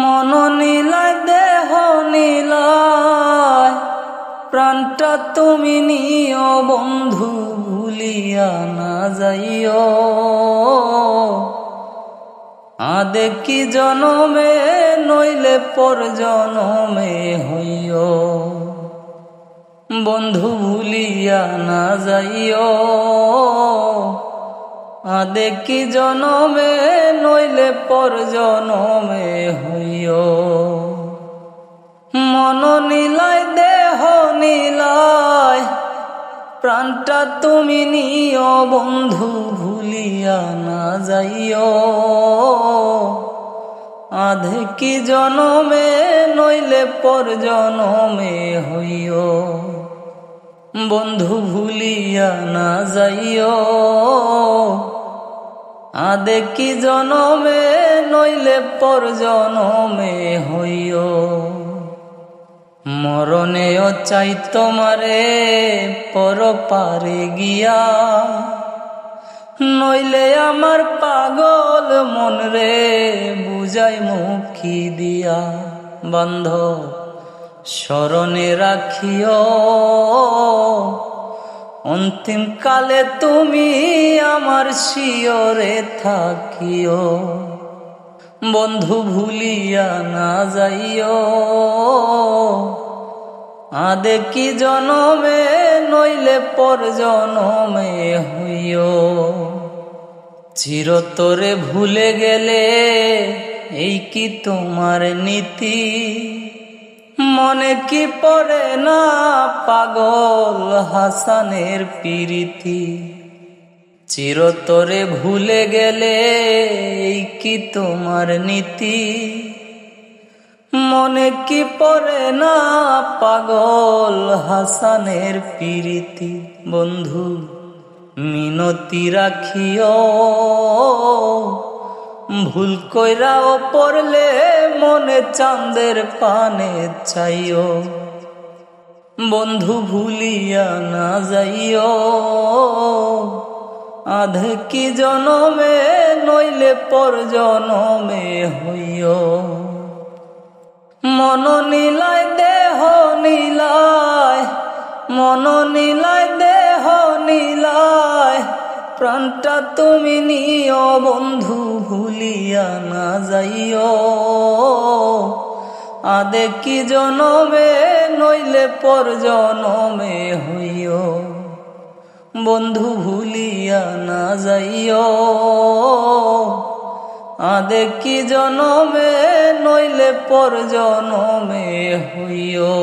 মন নীলায় দেহ নীলায় প্রাণটা তুমি নিও বন্ধু ভুলিয়া না যাইও। আদে কি জনমে নইলে পর জনমে হইও, বন্ধু ভুলিয়া না যাইও। আদে কি জনমে নইলে পর জনমে হইও। মন নীলায় দেহ নীলায় প্রাণটা তুমি নিও বন্ধু ভুলিয়া না যাইও। আধে কি জনমে নইলে পর জনমে হইও, বন্ধু ভুলিয়া না যাইও। আদে কি জনমে নইলে পর জনমে হইও। মরণেও চাই তোমারে পর পারে গিয়া, নইলে আমার পাগল মন রে বুঝাই মুখি দিয়া। বান্ধব স্মরণে রাখিও, অন্তিম কালে তুমি আমার শিয়রে থাকিও, বন্ধু ভুলিয়া না যাইও। আদে কি জনমে নইলে পর জনমে হইও। চিরতরে ভুলে গেলে এই কি তোমার নীতি, মনে কি পড়ে না পাগল হাসানের প্রীতি। চিরতরে ভুলে গেলে এই কি তোমার নীতি, মনে কি পড়ে না পাগল হাসানের প্রীতি। বন্ধু মিনতি রাখিও, ভুল কইরাও পড়লে মনে চাঁদের পানে চাইও, বন্ধু ভুলিয়া না যাইও। আধে কি জনমে নইলে পর জনমে হইও। মন নীলায় দেহ নীলায়, মন নীলায় দেহ নীলায় প্রাণটা তুমি নিও বন্ধু ভুলিয়া না যাইও। আদে কি জনমে নইলে পর জনমে হইও, বন্ধু ভুলিয়া না যাইও। আদে কি জনমে নইলে পর জনমে হইও।